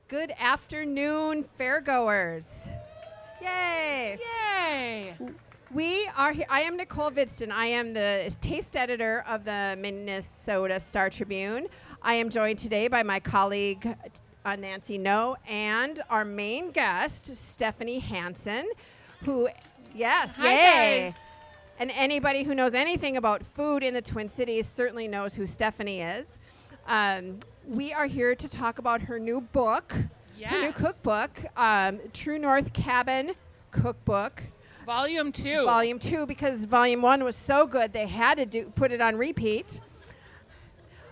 Good afternoon, fairgoers. Yay! Yay! We are here. I am Nicole Hvidsten. I am the taste editor of the Minnesota Star Tribune. I am joined today by my colleague Nancy No and our main guest, Stephanie Hansen, who, yes, Hi, yay! guys. And anybody who knows anything about food in the Twin Cities certainly knows who Stephanie is. We are here to talk about her new book, her new Yes. cookbook, True North Cabin Cookbook. Volume 2. Volume 2, because Volume 1 was so good they had to put it on repeat.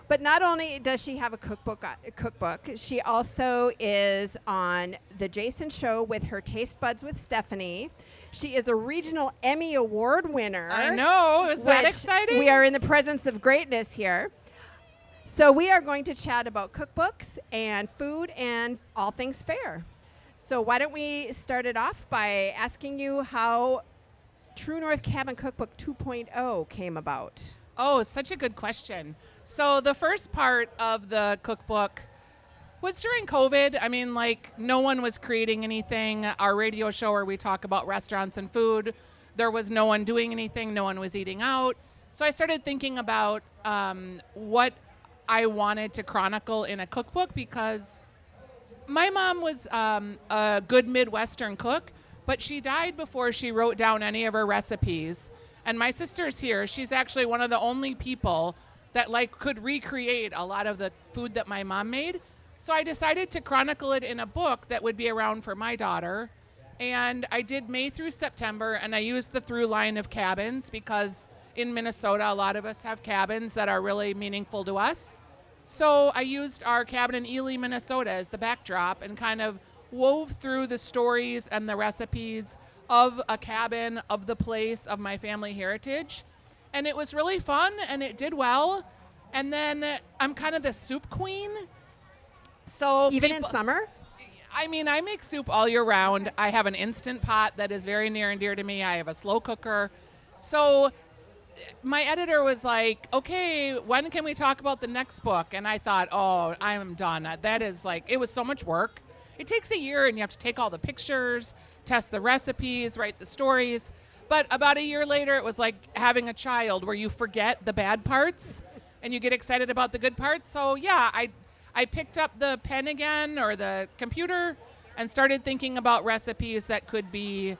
But not only does she have a cookbook, she also is on The Jason Show with her Taste Buds with Stephanie. She is a regional Emmy Award winner. I know. Is that which exciting? We are in the presence of greatness here. So we are going to chat about cookbooks and food and all things fair. So why don't we start it off by asking you how True North Cabin Cookbook 2.0 came about? Oh, such a good question. So the first part of the cookbook was during COVID. I mean, like, no one was creating anything. Our radio show where we talk about restaurants and food, there was no one doing anything. No one was eating out. So I started thinking about what I wanted to chronicle in a cookbook, because my mom was a good Midwestern cook, but she died before she wrote down any of her recipes. And my sister's here. She's actually one of the only people that could recreate a lot of the food that my mom made. So I decided to chronicle it in a book that would be around for my daughter. And I did May through September, and I used the through line of cabins because in Minnesota, a lot of us have cabins that are really meaningful to us. So I used our cabin in Ely, Minnesota as the backdrop and kind of wove through the stories and the recipes of a cabin, of the place, of my family heritage. And it was really fun, and it did well. And then I'm kind of the soup queen. So Even in summer? I mean, I make soup all year round. I have an Instant Pot that is very near and dear to me. I have a slow cooker. So my editor was like, okay, when can we talk about the next book? And I thought, oh, I'm done. That is it was so much work. It takes a year, and you have to take all the pictures, test the recipes, write the stories. But about a year later, it was like having a child where you forget the bad parts and you get excited about the good parts. So yeah, I picked up the pen again, or the computer, and started thinking about recipes that could be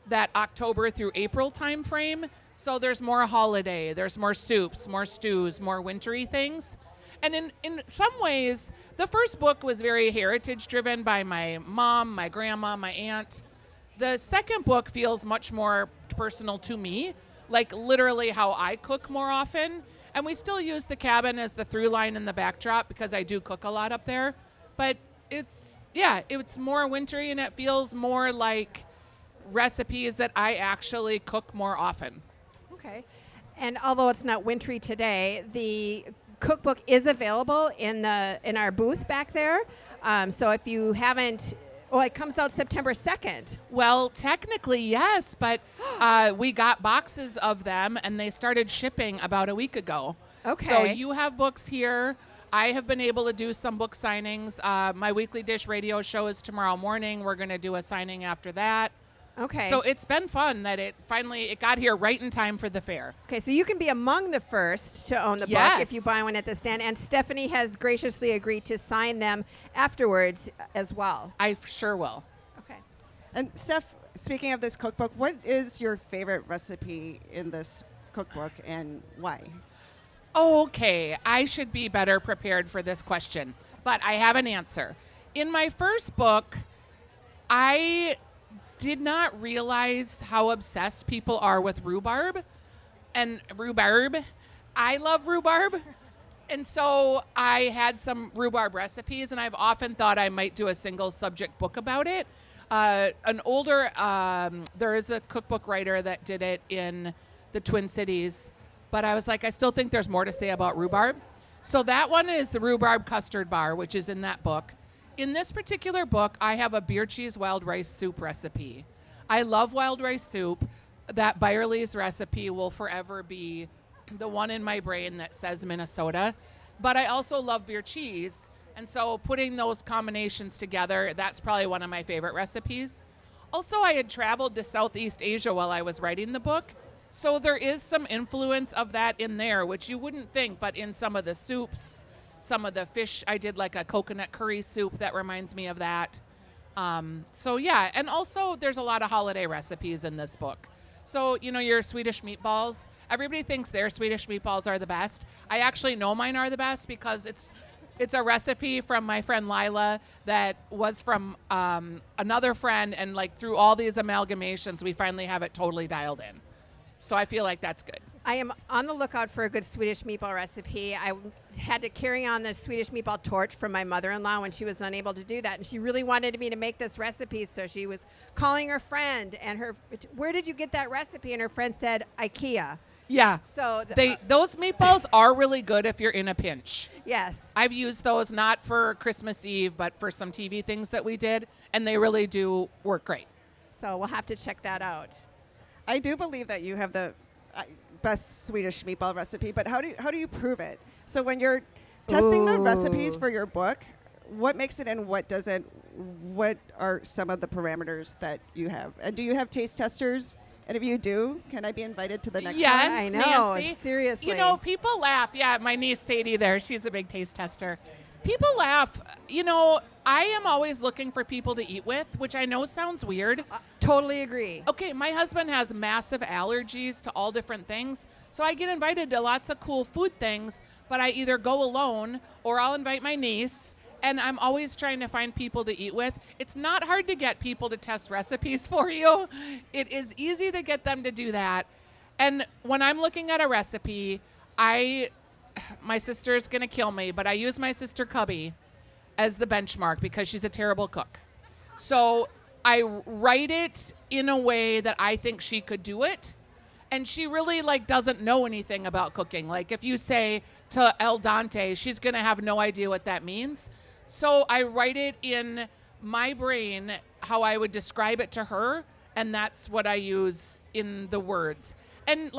that October through April time frame. So there's more holiday, there's more soups, more stews, more wintry things. And in some ways, the first book was very heritage driven by my mom, my grandma, my aunt. The second book feels much more personal to me, like literally how I cook more often. And we still use the cabin as the through line in the backdrop because I do cook a lot up there. But it's more wintry, and it feels more like recipes that I actually cook more often. Okay. And although it's not wintry today, the cookbook is available in our booth back there. So if you haven't, it comes out September 2nd. Well, technically, yes, but we got boxes of them, and they started shipping about a week ago. Okay. So you have books here. I have been able to do some book signings. My Weekly Dish radio show is tomorrow morning. We're going to do a signing after that. Okay. So it's been fun that it got here right in time for the fair. Okay, so you can be among the first to own the Yes. book if you buy one at the stand. And Stephanie has graciously agreed to sign them afterwards as well. I sure will. Okay. And Steph, speaking of this cookbook, what is your favorite recipe in this cookbook, and why? Okay, I should be better prepared for this question, but I have an answer. In my first book, I did not realize how obsessed people are with rhubarb. And rhubarb, I love rhubarb. And so I had some rhubarb recipes, and I've often thought I might do a single subject book about it. There is a cookbook writer that did it in the Twin Cities, but I was like, I still think there's more to say about rhubarb. So that one is the rhubarb custard bar, which is in that book. In this particular book, I have a beer cheese wild rice soup recipe. I love wild rice soup. That Byerly's recipe will forever be the one in my brain that says Minnesota. But I also love beer cheese. And so putting those combinations together, that's probably one of my favorite recipes. Also, I had traveled to Southeast Asia while I was writing the book. So there is some influence of that in there, which you wouldn't think, but in some of the soups, some of the fish, I did like a coconut curry soup that reminds me of that. So yeah, and also there's a lot of holiday recipes in this book. So, your Swedish meatballs, everybody thinks their Swedish meatballs are the best. I actually know mine are the best because it's a recipe from my friend Lila that was from another friend, and like through all these amalgamations, we finally have it totally dialed in. So I feel like that's good. I am on the lookout for a good Swedish meatball recipe. I had to carry on the Swedish meatball torch from my mother-in-law when she was unable to do that. And she really wanted me to make this recipe. So she was calling her friend and where did you get that recipe? And her friend said, IKEA. Yeah. So those meatballs are really good if you're in a pinch. Yes. I've used those not for Christmas Eve, but for some TV things that we did. And they really do work great. So we'll have to check that out. I do believe that you have the best Swedish meatball recipe, but how do you prove it? So when you're testing the recipes for your book, what makes it and what doesn't? What are some of the parameters that you have? And do you have taste testers? And if you do, can I be invited to the next yes, one? I know, Nancy. seriously. People laugh. Yeah, my niece Sadie there, she's a big taste tester. People laugh. I am always looking for people to eat with, which I know sounds weird. Totally agree. Okay, my husband has massive allergies to all different things, so I get invited to lots of cool food things, but I either go alone or I'll invite my niece, and I'm always trying to find people to eat with. It's not hard to get people to test recipes for you. It is easy to get them to do that. And when I'm looking at a recipe, my sister's going to kill me, but I use my sister Cubby as the benchmark because she's a terrible cook. So I write it in a way that I think she could do it. And she really doesn't know anything about cooking. Like if you say to El Dante, she's going to have no idea what that means. So I write it in my brain how I would describe it to her. And that's what I use in the words. And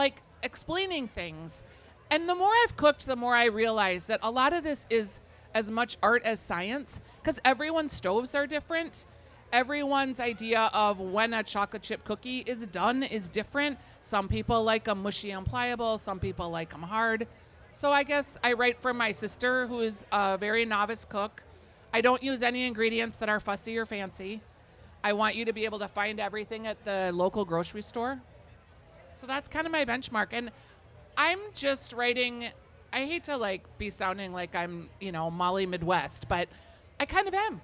explaining things. And the more I've cooked, the more I realize that a lot of this is as much art as science, because everyone's stoves are different. Everyone's idea of when a chocolate chip cookie is done is different. Some people like them mushy and pliable. Some people like them hard. So I guess I write for my sister, who is a very novice cook. I don't use any ingredients that are fussy or fancy. I want you to be able to find everything at the local grocery store. So that's kind of my benchmark. And I'm just writing, I hate to be sounding like I'm, Molly Midwest, but I kind of am.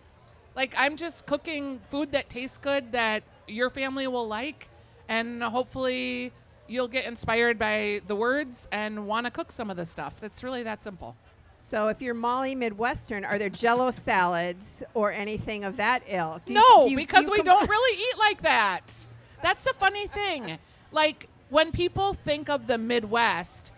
I'm just cooking food that tastes good, that your family will like, and hopefully you'll get inspired by the words and want to cook some of the stuff. It's really that simple. So if you're Molly Midwestern, are there Jell-O salads or anything of that ilk? Because we don't really eat like that. That's the funny thing. When people think of the Midwest,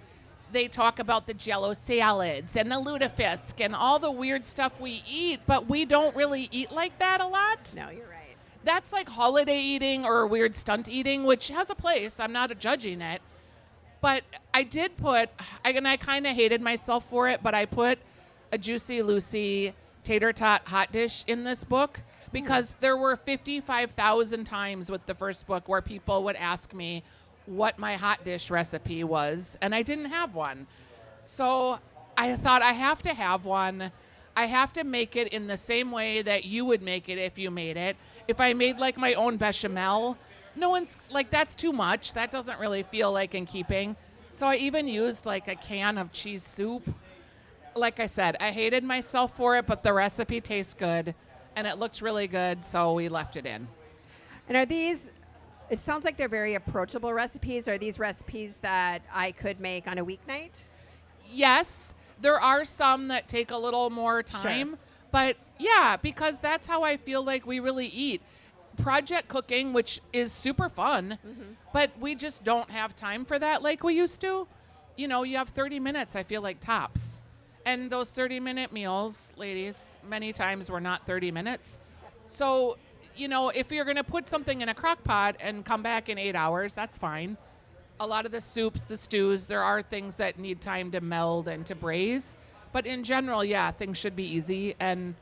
they talk about the Jell-O salads and the lutefisk and all the weird stuff we eat, but we don't really eat like that a lot. No, you're right. That's like holiday eating or weird stunt eating, which has a place. I'm not judging it. But I did put, and I kind of hated myself for it, but I put a Juicy Lucy tater tot hot dish in this book because there were 55,000 times with the first book where people would ask me what my hot dish recipe was, and I didn't have one. So I thought I have to have one. I have to make it in the same way that you would make it if you made it. If I made my own bechamel, no one's that's too much. That doesn't really feel like in keeping. So I even used a can of cheese soup. Like I said, I hated myself for it, but the recipe tastes good and it looks really good, so we left it in. And are these, it sounds like they're very approachable recipes. Are these recipes that I could make on a weeknight? Yes, there are some that take a little more time, Sure. But yeah, because that's how I feel like we really eat. Project cooking, which is super fun, but we just don't have time for that like we used to. You have 30 minutes, I feel like, tops. And those 30-minute meals, ladies, many times were not 30 minutes. So, if you're going to put something in a crock pot and come back in 8 hours, that's fine. A lot of the soups, the stews, there are things that need time to meld and to braise. But in general, yeah, things should be easy. And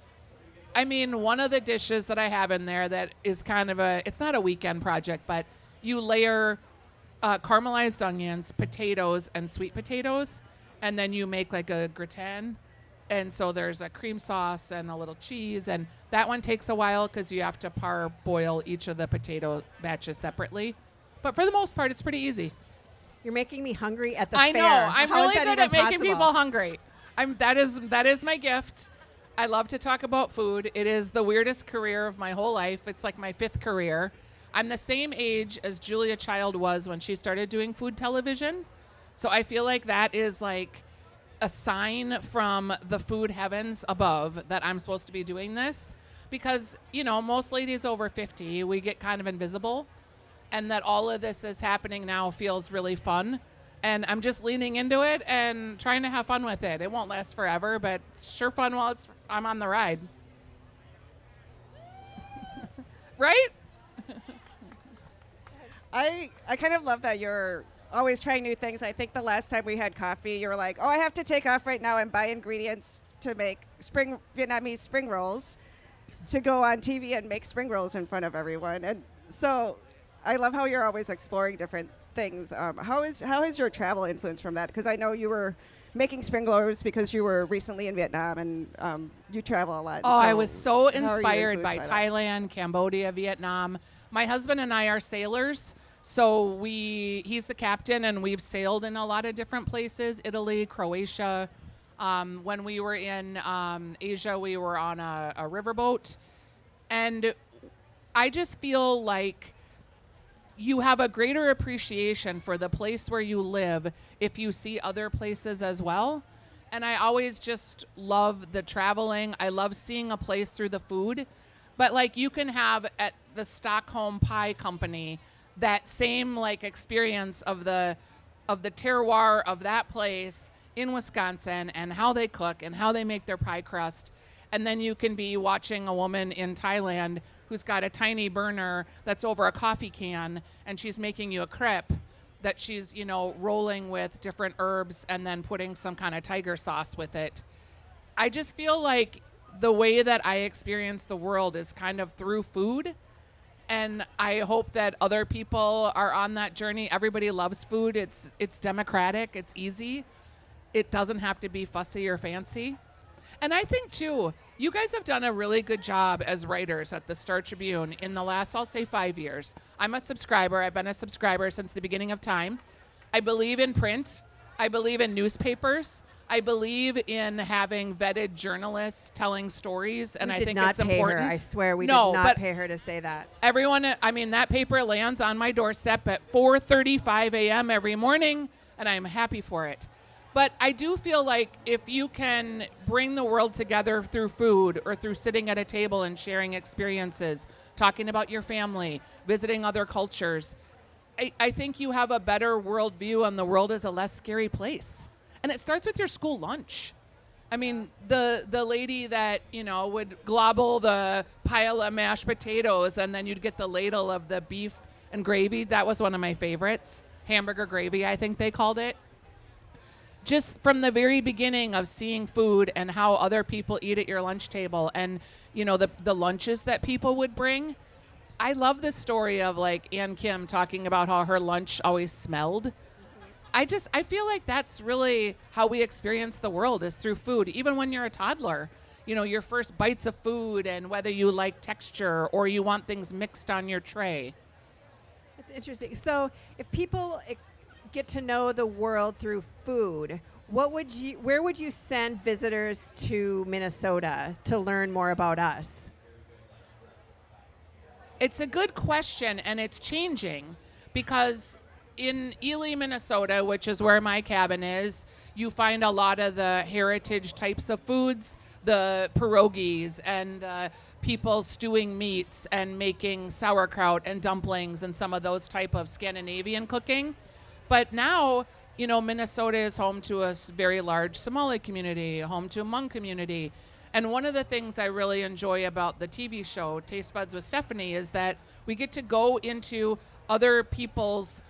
I mean, one of the dishes that I have in there that is kind of it's not a weekend project, but you layer caramelized onions, potatoes, and sweet potatoes, and then you make like a gratin. And so there's a cream sauce and a little cheese, and that one takes a while because you have to parboil each of the potato batches separately. But for the most part, it's pretty easy. You're making me hungry at the I fair. know. I'm How really is that good even at making possible? people hungry. That is my gift. I love to talk about food. It is the weirdest career of my whole life. It's like my 5th career. I'm the same age as Julia Child was when she started doing food television. So I feel like that is like a sign from the food heavens above that I'm supposed to be doing this, because, you know, most ladies over 50, we get kind of invisible, and that all of this is happening now feels really fun. And I'm just leaning into it and trying to have fun with it. It won't last forever, but it's sure fun while I'm on the ride. Right? I kind of love that you're always trying new things. I think the last time we had coffee, you were like, oh, I have to take off right now and buy ingredients to make Vietnamese spring rolls to go on TV and make spring rolls in front of everyone. And so I love how you're always exploring different things. How is your travel influence from that? Because I know you were making spring rolls because you were recently in Vietnam and you travel a lot. Oh, I was so how are you inspired by influenced Thailand, Cambodia, Vietnam. My husband and I are sailors, so he's the captain, and we've sailed in a lot of different places, Italy, Croatia. When we were in Asia, we were on a riverboat. And I just feel like you have a greater appreciation for the place where you live if you see other places as well. And I always just love the traveling. I love seeing a place through the food. But like, you can have at the Stockholm Pie Company that same like experience of the terroir of that place in Wisconsin and how they cook and how they make their pie crust. And then you can be watching a woman in Thailand who's got a tiny burner that's over a coffee can, and she's making you a crepe that she's, you know, rolling with different herbs and then putting some kind of tiger sauce with it. I just feel like the way that I experience the world is kind of through food. And I hope that other people are on that journey. Everybody loves food. It's democratic. It's easy. It doesn't have to be fussy or fancy. And I think, too, you guys have done a really good job as writers at the Star Tribune in the last, I'll say, 5 years. I'm a subscriber. I've been a subscriber since the beginning of time. I believe in print. I believe in newspapers. I believe in having vetted journalists telling stories, and I think it's important. We did not pay her. I swear we did not pay her to say that. Everyone, I mean, that paper lands on my doorstep at 4:35 a.m. every morning, and I'm happy for it. But I do feel like if you can bring the world together through food or through sitting at a table and sharing experiences, talking about your family, visiting other cultures, I think you have a better worldview, and the world is a less scary place. And it starts with your school lunch. I mean, the lady that, you know, would globble the pile of mashed potatoes and then you'd get the ladle of the beef and gravy. That was one of my favorites. Hamburger gravy, I think they called it. Just from the very beginning of seeing food and how other people eat at your lunch table and, you know, the lunches that people would bring. I love the story of like Ann Kim talking about how her lunch always smelled. I feel like that's really how we experience the world, is through food. Even when you're a toddler, you know, your first bites of food and whether you like texture or you want things mixed on your tray. That's interesting. So if people get to know the world through food, where would you send visitors to Minnesota to learn more about us? It's a good question, and it's changing, because in Ely, Minnesota, which is where my cabin is, you find a lot of the heritage types of foods, the pierogies and people stewing meats and making sauerkraut and dumplings and some of those type of Scandinavian cooking. But now, you know, Minnesota is home to a very large Somali community, home to a Hmong community. And one of the things I really enjoy about the TV show, Taste Buds with Stephanie, is that we get to go into other people's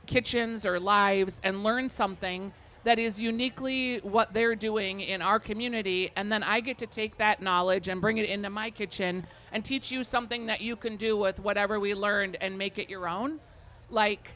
kitchens or lives and learn something that is uniquely what they're doing in our community, and then I get to take that knowledge and bring it into my kitchen and teach you something that you can do with whatever we learned and make it your own. Like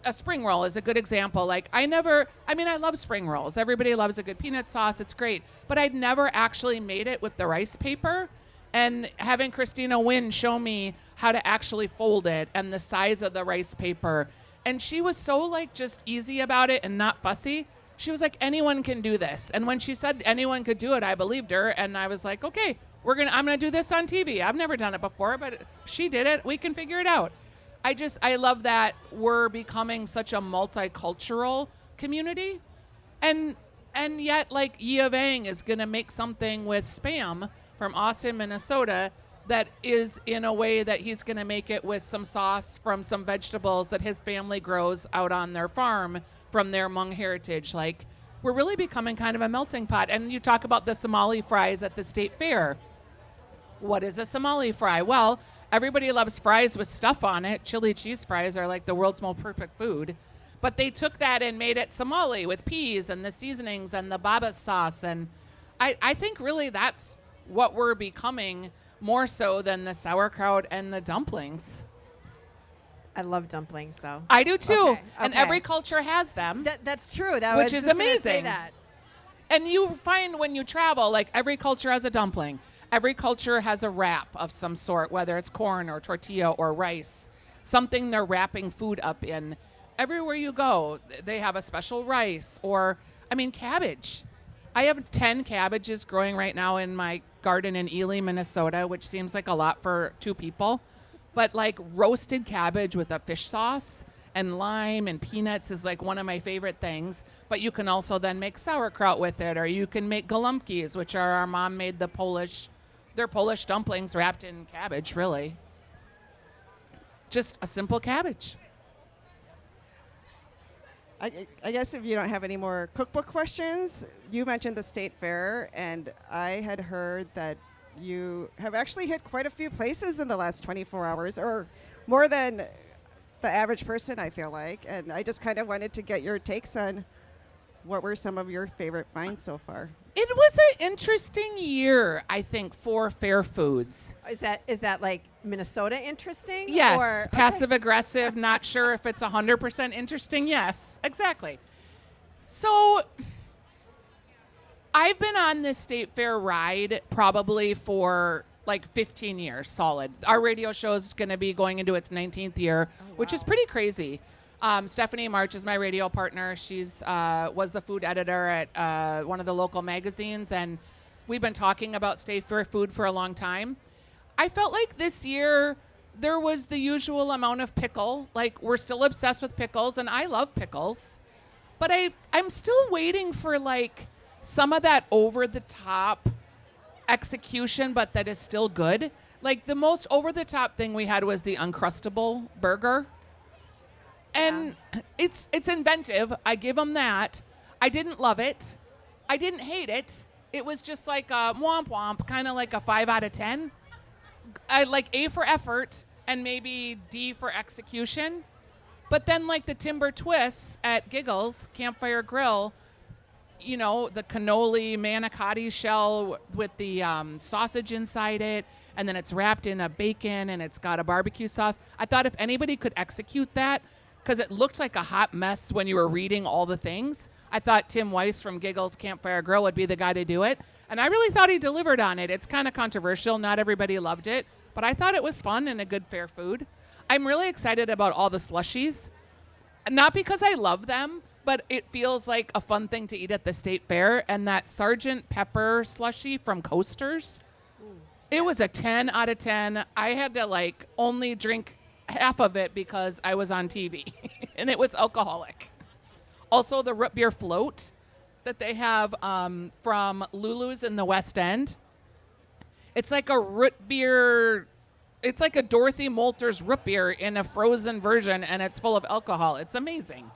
a spring roll is a good example. Like I love spring rolls. Everybody loves a good peanut sauce. It's great. But I'd never actually made it with the rice paper. And having Christina Wynn show me how to actually fold it and the size of the rice paper. And she was so like just easy about it and not fussy. She was like, anyone can do this. And when she said anyone could do it, I believed her. And I was like, okay, I'm gonna do this on TV. I've never done it before, but she did it. We can figure it out. I love that we're becoming such a multicultural community. And yet like Yi of Ang is gonna make something with Spam from Austin, Minnesota, that is in a way that he's going to make it with some sauce from some vegetables that his family grows out on their farm from their Hmong heritage. Like, we're really becoming kind of a melting pot. And you talk about the Somali fries at the state fair. What is a Somali fry? Well, everybody loves fries with stuff on it. Chili cheese fries are like the world's most perfect food. But they took that and made it Somali with peas and the seasonings and the baba sauce. And I think really that's what we're becoming, more so than the sauerkraut and the dumplings. I love dumplings, though. I do too. Okay, And okay. every culture has them. That's true. Which is just gonna say amazing. that. And you find when you travel, like every culture has a dumpling. Every culture has a wrap of some sort, whether it's corn or tortilla or rice, something they're wrapping food up in. Everywhere you go, they have a special rice or, cabbage. I have 10 cabbages growing right now in my garden in Ely, Minnesota, which seems like a lot for 2 people. But like roasted cabbage with a fish sauce and lime and peanuts is like one of my favorite things. But you can also then make sauerkraut with it, or you can make golumkis, which are our mom made they're Polish dumplings wrapped in cabbage, really. Just a simple cabbage. I guess if you don't have any more cookbook questions, you mentioned the state fair, and I had heard that you have actually hit quite a few places in the last 24 hours, or more than the average person, I feel like. And I just kind of wanted to get your takes on what were some of your favorite finds so far. It was an interesting year, I think, for fair foods. Is that like Minnesota interesting? Yes, Or, passive aggressive, not sure if it's 100% interesting. Yes, exactly. So I've been on this state fair ride probably for like 15 years solid. Our radio show is going to be going into its 19th year, which is pretty crazy. Stephanie March is my radio partner. She's was the food editor at one of the local magazines, and we've been talking about state fair food for a long time. I felt like this year there was the usual amount of pickle. Like, we're still obsessed with pickles, and I love pickles. But I'm still waiting for like some of that over-the-top execution, but that is still good. Like, the most over-the-top thing we had was the Uncrustable burger. And it's inventive. I give them that. I didn't love it. I didn't hate it. It was just like a womp womp, kind of like a 5 out of 10. I like A for effort and maybe D for execution. But then like the timber twists at Giggles Campfire Grill, you know, the cannoli manicotti shell with the sausage inside it, and then it's wrapped in a bacon and it's got a barbecue sauce. I thought if anybody could execute that, because it looked like a hot mess when you were reading all the things, I thought Tim Weiss from Giggles Campfire Grill would be the guy to do it. And I really thought he delivered on it. It's kind of controversial. Not everybody loved it. But I thought it was fun and a good fair food. I'm really excited about all the slushies. Not because I love them, but it feels like a fun thing to eat at the state fair. And that Sergeant Pepper slushie from Coasters, it was a 10 out of 10. I had to like only drink half of it because I was on TV and it was alcoholic. Also the root beer float that they have from Lulu's in the West End. It's like a root beer, it's like a Dorothy Molter's root beer in a frozen version, and it's full of alcohol. It's amazing.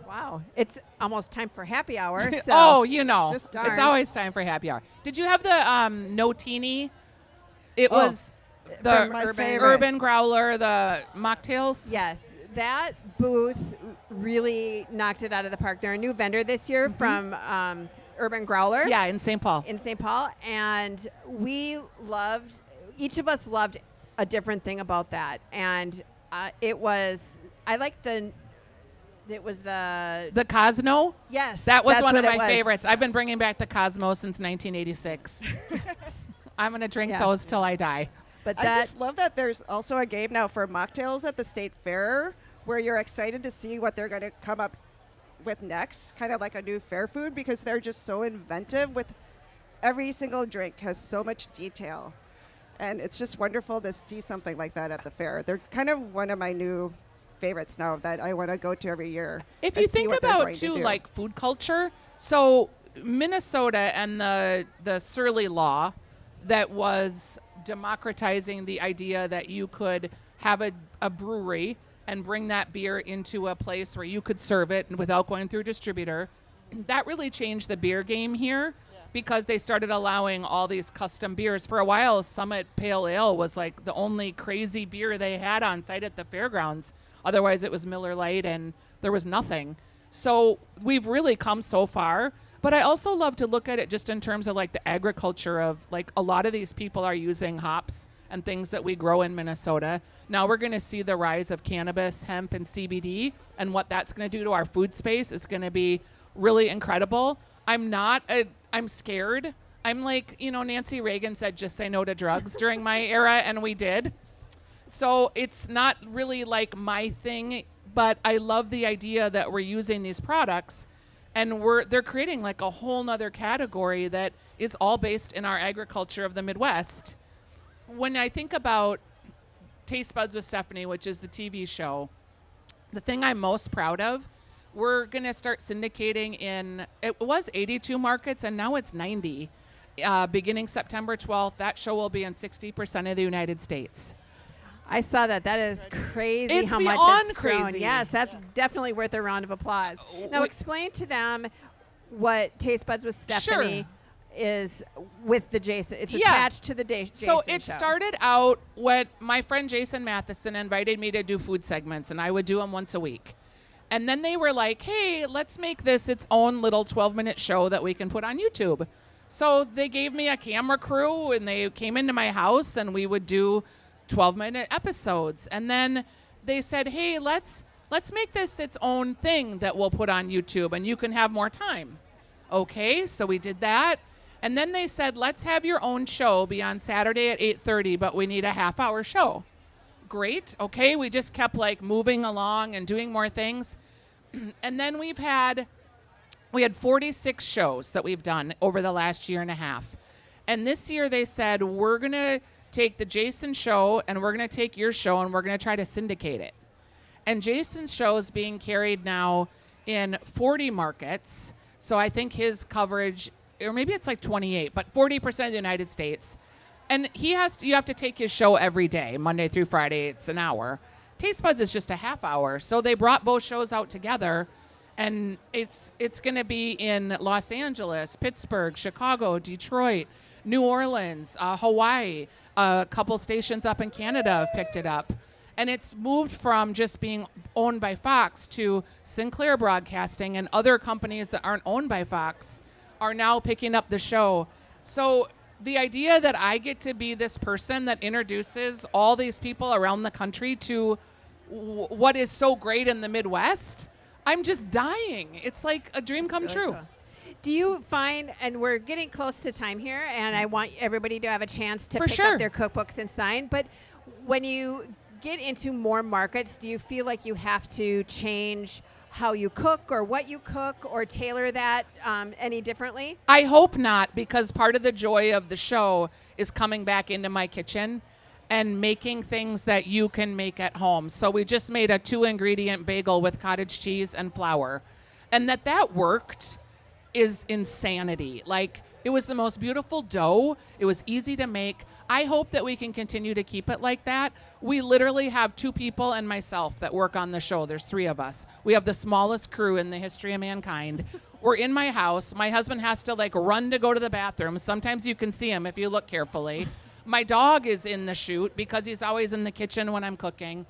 Wow. It's almost time for happy hour. So. Oh, you know, Just it's darn. always time for happy hour. Did you have the no teeny? It was the my favorite. urban growler, the mocktails. Yes, that booth really knocked it out of the park. They're a new vendor this year from Urban Growler. Yeah, in St. Paul. In St. Paul. And each of us loved a different thing about that. And it was the Cosmo? Yes. That was that's one of what it my was. favorites. I've been bringing back the Cosmo since 1986. I'm going to drink Yeah. those till I die. But I that just love that there's also a game now for mocktails at the state fair where you're excited to see what they're going to come up with next, kind of like a new fair food, because they're just so inventive with every single drink has so much detail. And it's just wonderful to see something like that at the fair. They're kind of one of my new favorites now that I want to go to every year. If and you see think what they're about, going to too, do. like food culture, so Minnesota and the Surly Law that was democratizing the idea that you could have a brewery and bring that beer into a place where you could serve it without going through a distributor, that really changed the beer game here because they started allowing all these custom beers. For a while, Summit Pale Ale was like the only crazy beer they had on site at the fairgrounds. Otherwise, it was Miller Lite and there was nothing. So we've really come so far. But I also love to look at it just in terms of like the agriculture of like a lot of these people are using hops and things that we grow in Minnesota. Now we're going to see the rise of cannabis, hemp, and CBD, and what that's going to do to our food space is going to be really incredible. I'm scared. I'm like, Nancy Reagan said, just say no to drugs during my era, and we did. So it's not really like my thing, but I love the idea that we're using these products, and they're creating like a whole nother category that is all based in our agriculture of the Midwest. When I think about Taste Buds with Stephanie, which is the TV show, the thing I'm most proud of, we're going to start syndicating it was 82 markets, and now it's 90. Beginning September 12th, that show will be in 60% of the United States. I saw that. That is crazy It's how much beyond it's grown. crazy. Yes, that's definitely worth a round of applause. Now explain to them what Taste Buds with Stephanie is with the Jason. It's attached to the Jason So it show. started out when my friend Jason Matheson invited me to do food segments, and I would do them once a week. And then they were like, hey, let's make this its own little 12-minute show that we can put on YouTube. So they gave me a camera crew, and they came into my house, and we would do 12-minute episodes. And then they said, hey, let's make this its own thing that we'll put on YouTube, and you can have more time. Okay, so we did that. And then they said, let's have your own show be on Saturday at 8:30, but we need a half-hour show. Great. Okay, we just kept like moving along and doing more things. And then we had 46 shows that we've done over the last year and a half. And this year they said, we're going to take the Jason show and we're going to take your show and we're going to try to syndicate it. And Jason's show is being carried now in 40 markets. So I think his coverage, or maybe it's like 28, but 40% of the United States. And you have to take his show every day, Monday through Friday. It's an hour. Taste Buds is just a half hour. So they brought both shows out together, and it's going to be in Los Angeles, Pittsburgh, Chicago, Detroit, New Orleans, Hawaii. A couple stations up in Canada have picked it up. And it's moved from just being owned by Fox to Sinclair Broadcasting, and other companies that aren't owned by Fox are now picking up the show. So the idea that I get to be this person that introduces all these people around the country to what is so great in the Midwest, I'm just dying. It's like a dream come true. Cool. Do you find, and we're getting close to time here, and I want everybody to have a chance to pick up their cookbooks and sign, but when you get into more markets, do you feel like you have to change how you cook or what you cook or tailor that any differently? I hope not, because part of the joy of the show is coming back into my kitchen and making things that you can make at home. So we just made a 2-ingredient bagel with cottage cheese and flour. And that worked is insanity. Like, it was the most beautiful dough. It was easy to make. I hope that we can continue to keep it like that. We literally have 2 people and myself that work on the show. There's 3 of us. We have the smallest crew in the history of mankind. We're in my house. My husband has to like run to go to the bathroom. Sometimes you can see him if you look carefully. My dog is in the shoot because he's always in the kitchen when I'm cooking.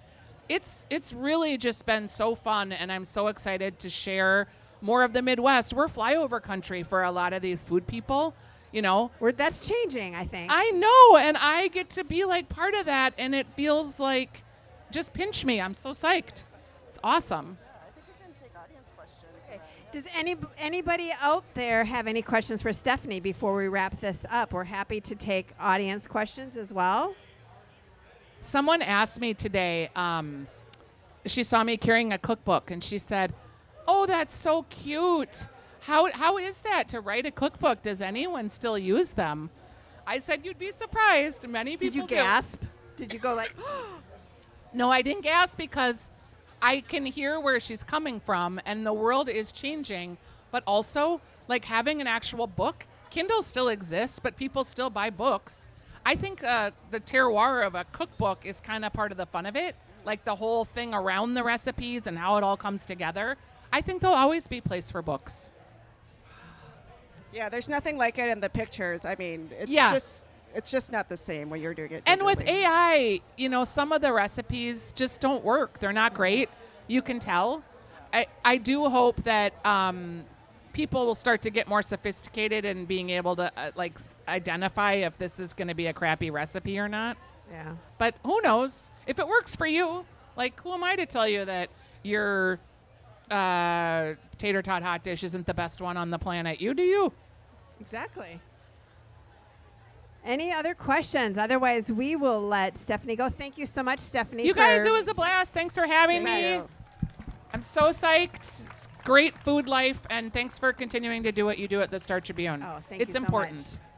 it's really just been so fun, and I'm so excited to share more of the Midwest. We're flyover country for a lot of these food people, you know. That's changing, I think. I know, and I get to be like part of that, and it feels like just pinch me. I'm so psyched. It's awesome. I think we can take audience questions. Okay. Does anybody out there have any questions for Stephanie before we wrap this up? We're happy to take audience questions as well. Someone asked me today, she saw me carrying a cookbook, and she said, "Oh, that's so cute. How is that to write a cookbook? Does anyone still use them?" I said, "You'd be surprised. Many people Did you do." gasp? Did you go like, No, I didn't gasp because I can hear where she's coming from, and the world is changing. But also, like having an actual book, Kindle still exists, but people still buy books. I think the terroir of a cookbook is kind of part of the fun of it, like the whole thing around the recipes and how it all comes together. I think there'll always be a place for books. Yeah, there's nothing like it in the pictures. I mean, it's just not the same when you're doing it. And with digitally. AI, you know, some of the recipes just don't work. They're not great. You can tell. I do hope that people will start to get more sophisticated in being able to identify if this is going to be a crappy recipe or not. yeah. But who knows? If it works for you, like, who am I to tell you that your tater tot hot dish isn't the best one on the planet? You do you. Exactly. Any other questions? Otherwise, we will let Stephanie go. Thank you so much, Stephanie. You guys, it was a blast. Thanks for having Thank me. you. I'm so psyched. It's great food life, and thanks for continuing to do what you do at the Star Tribune. Oh, thank it's you so important. much.